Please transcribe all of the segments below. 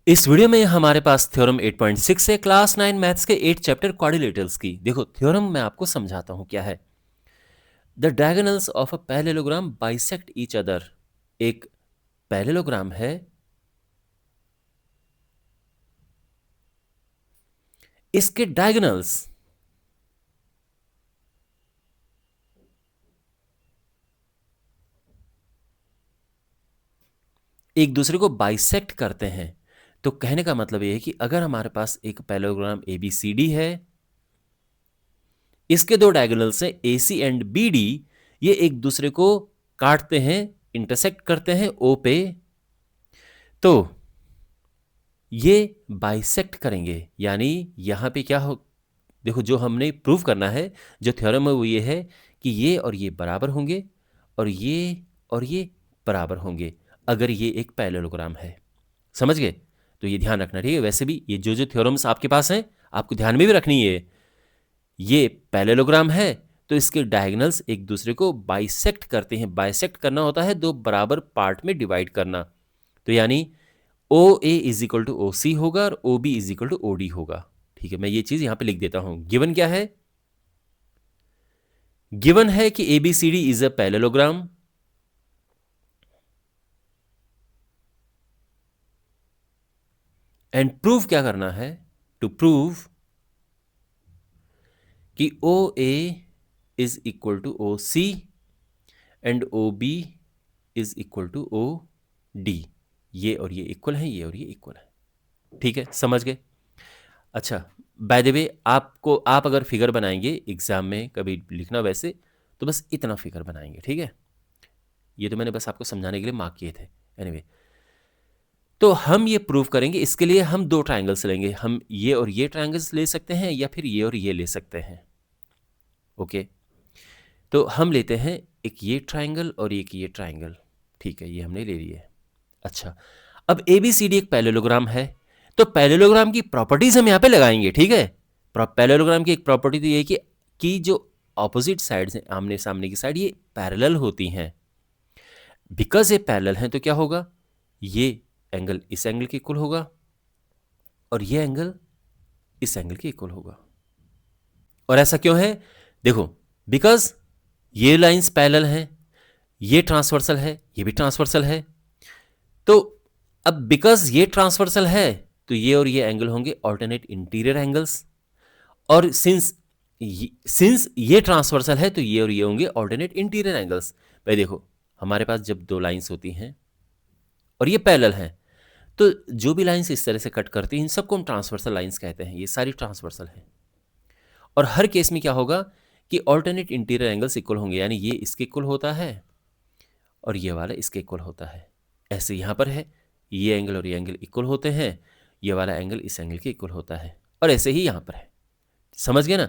इस वीडियो में हमारे पास थ्योरम 8.6 है क्लास 9 मैथ्स के 8 चैप्टर क्वाड्रिलेटरल्स की। देखो थ्योरम मैं आपको समझाता हूं क्या है। The diagonals of a parallelogram bisect each other. एक पैरेललोग्राम है, इसके डायगोनल्स एक दूसरे को बाइसेक्ट करते हैं। तो कहने का मतलब यह है कि अगर हमारे पास एक पैरेललोग्राम ABCD है, इसके दो डायगोनल्स हैं AC एंड BD, ये एक दूसरे को काटते हैं, इंटरसेक्ट करते हैं O पे, तो ये बाइसेक्ट करेंगे। यानी यहां पे क्या हो, देखो जो हमने प्रूव करना है, जो थ्योरम है वो ये है कि ये और ये बराबर होंगे और ये बराबर होंगे अगर ये एक पैरेललोग्राम है। समझ गए? तो ये ध्यान रखना, ठीक है। वैसे भी ये जो थ्योरम्स आपके पास हैं आपको ध्यान में भी रखनी है। ये पैरेललोग्राम है तो इसके डायगोनल्स एक दूसरे को बाइसेक्ट करते हैं। बाइसेक्ट करना होता है दो बराबर पार्ट में डिवाइड करना। तो यानी OA is equal to OC होगा और OB is equal to OD होगा। ठीक है, मैं ये चीज यहां पे लिख देता हूं। गिवन क्या है? गिवन है कि ABCD is a parallelogram and prove क्या करना है? टू प्रूव कि OA is equal to OC and OB is equal to OD। ये और ये इक्वल है, ये और ये इक्वल है। ठीक है, समझ गए? अच्छा, बाय द वे आप अगर फिगर बनाएंगे एग्जाम में कभी लिखना वैसे, तो बस इतना फिगर बनाएंगे, ठीक है। ये तो मैंने बस आपको समझाने के लिए मार्क किए थे। एनीवे, तो हम ये प्रूव करेंगे। इसके लिए हम दो ट्राइंगल्स लेंगे। हम ये और ये ट्राइंगल्स ले सकते हैं या फिर ये और ये ले सकते हैं। ओके, तो हम लेते हैं एक ये ट्राइंगल और एक ये ट्राइंगल। ठीक है, ये हमने ले लिए। अच्छा, अब ABCD एक पैरेललोग्राम है, तो पैरेललोग्राम की प्रॉपर्टीज हम यहां पे लगाएंगे। ठीक है, पैरेललोग्राम की एक प्रॉपर्टी तो ये है कि जो ऑपोजिट साइड्स हैं, आमने सामने की साइड, ये पैरेलल होती हैं। बिकॉज ये पैरेलल हैं तो क्या होगा, ये एंगल इस एंगल के इक्वल होगा और ये एंगल इस एंगल के इक्वल होगा। और ऐसा क्यों है? देखो, बिकॉज ये लाइंस पैरेलल हैं, ये ट्रांसवर्सल है, ये भी ट्रांसवर्सल है। तो अब बिकॉज ये ट्रांसवर्सल है तो ये और ये एंगल होंगे ऑल्टरनेट इंटीरियर एंगल्स। और सिंस ये ट्रांसवर्सल है तो ये और ये होंगे ऑल्टरनेट इंटीरियर एंगल्स। भाई देखो, हमारे पास जब दो लाइंस होती हैं और ये पैरेलल हैं, तो जो भी लाइंस इस तरह से कट करती हैं इन सबको हम ट्रांसवर्सल लाइंस कहते हैं। ये सारी ट्रांसवर्सल हैं। और हर केस में क्या होगा कि ऑल्टरनेट इंटीरियर एंगल्स इक्वल होंगे। यानी ये इसके इक्वल होता है और ये वाला इसके इक्वल होता है। ऐसे यहां पर है, ये एंगल और ये एंगल इक्वल होते हैं, ये वाला एंगल इस एंगल के इक्वल होता है। और ऐसे ही यहां पर है। समझ गए ना?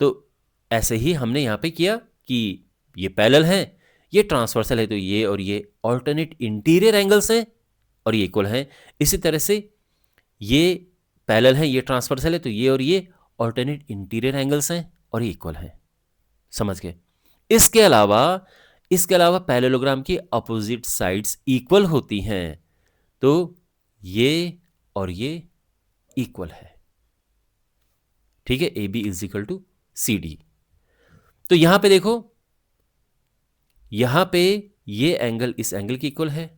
तो ऐसे ही हमने यहां पे किया कि ये पैरेलल हैं, ये ट्रांसवर्सल है, तो ये और ये ऑल्टरनेट इंटीरियर एंगल्स हैं और ये इक्वल हैं। इसी तरह से ये पैरेलल हैं, ये ट्रांसवर्सल है, तो ये और ये ऑल्टरनेट इंटीरियर एंगल्स हैं और ये इक्वल हैं। समझ गए? इसके अलावा पैरेललोग्राम की अपोजिट साइड्स इक्वल होती हैं, तो ये और ये इक्वल है। ठीक है, AB is equal to CD। तो यहां पे देखो, यहां पे ये एंगल इस एंगल के इक्वल है,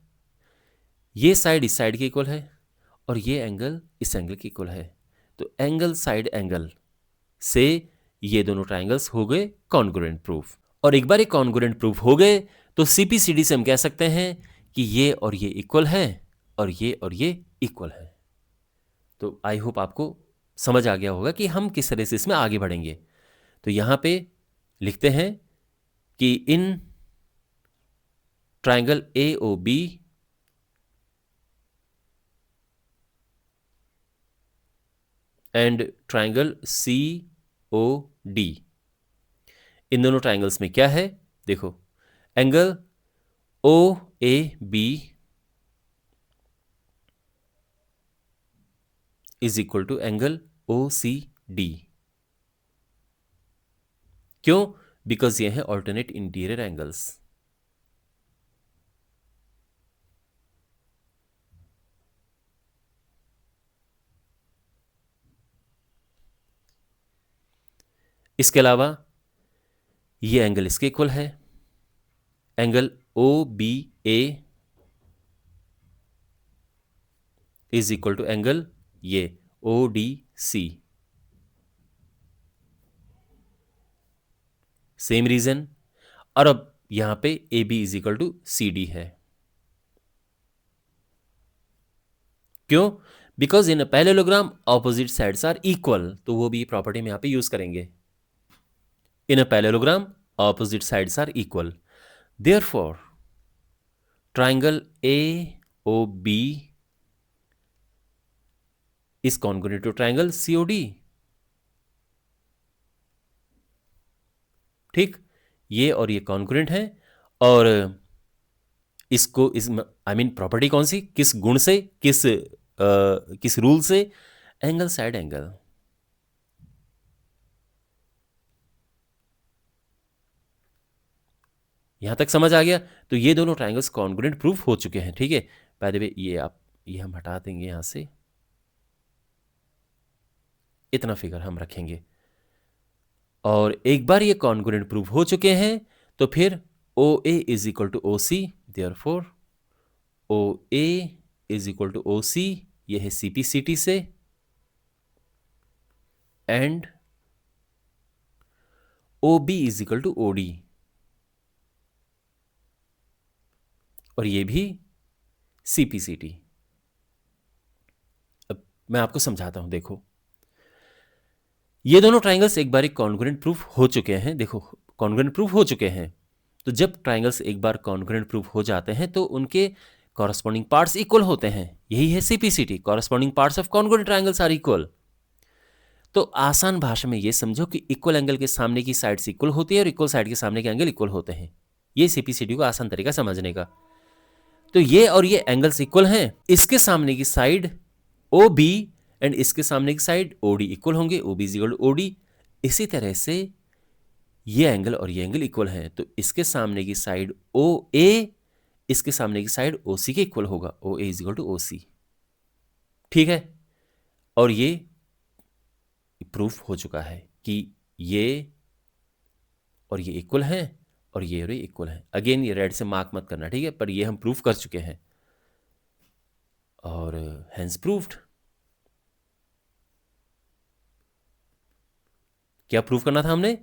ये साइड इस साइड के इक्वल है और ये एंगल इस एंगल के इक्वल है। तो एंगल साइड एंगल से ये दोनों ट्राइंगल्स हो गए कॉन्ग्रुएंट प्रूफ। और एक बार ये कॉन्ग्रुएंट प्रूफ हो गए तो CPCD से हम कह सकते हैं कि ये और ये इक्वल है और ये इक्वल है। तो आई होप आपको समझ आ गया होगा कि हम किस तरह से इसमें आगे बढ़ेंगे। तो यहां पे लिखते हैं कि in triangle AOB and triangle COD, इन दोनों ट्राइंगल्स में क्या है? देखो, angle OAB is equal to angle OCD। क्यों? बिकॉज ये है ऑल्टरनेट इंटीरियर एंगल्स। इसके अलावा ये एंगल इसके इक्वल है, angle O B A is equal to angle ये O D C. Same reason. और अब यहां पे A B is equal to C D है। क्यों? Because in a parallelogram opposite sides are equal, तो वो भी प्रॉपर्टी में यहां पे यूज करेंगे। In a parallelogram opposite sides are equal, therefore triangle A O B is congruent to triangle C O D. ठीक, ये और ये कॉन्ग्रुएंट है। और इसको इस आई मीन प्रॉपर्टी कौन सी, किस गुण से, किस रूल से? Angle side angle. यहां तक समझ आ गया? तो ये दोनों ट्राइंगल्स कॉन्ग्रुएंट प्रूफ हो चुके हैं। ठीक है, बाय द वे ये हम हटा देंगे यहां से, इतना फिगर हम रखेंगे। और एक बार ये कॉन्ग्रुएंट प्रूफ हो चुके हैं तो फिर O A is equal to O C, therefore O A is equal to O C, ये है सी पी सी टी से, and O B is equal to O D, और ये भी सी पी सी टी। अब मैं आपको समझाता हूं, देखो ये दोनों ट्राइंगल्स एक बार कॉन्ग्रुएंट प्रूफ हो चुके हैं। देखो कॉन्ग्रुएंट प्रूफ हो चुके हैं, तो जब ट्राइंगल्स एक बार कॉन्ग्रुएंट प्रूफ हो जाते हैं तो उनके कॉरस्पॉन्डिंग पार्ट्स इक्वल होते हैं। यही है CPCT, corresponding parts of congruent triangles are equal. तो आसान भाषा में ये समझो कि इक्वल एंगल के सामने की साइड्स इक्वल होती है और इक्वल साइड के सामने के एंगल इक्वल होते हैं। ये सीपीसीटी को आसान तरीका समझने का। तो ये और ये एंगल्स इक्वल हैं, इसके सामने की साइड ओ बी एंड इसके सामने की साइड ओ डी इक्वल होंगे, O B is equal to O D. इसी तरह से ये एंगल और ये एंगल इक्वल हैं, तो इसके सामने की साइड ओ ए इसके सामने की साइड ओ सी के इक्वल होगा, ओ A is equal to O सी। ठीक है, और ये प्रूफ हो चुका है कि ये और ये इक्वल हैं और ये इक्वल हैं। अगेन ये रेड से मार्क मत करना, ठीक है, पर ये हम प्रूफ कर चुके हैं और हेंस प्रूव्ड। क्या प्रूफ करना था हमने?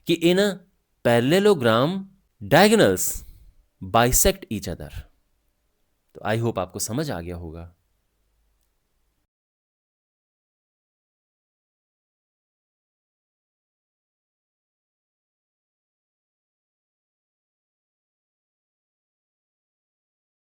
कि in a parallelogram diagonals bisect each other. तो आई होप आपको समझ आ गया होगा।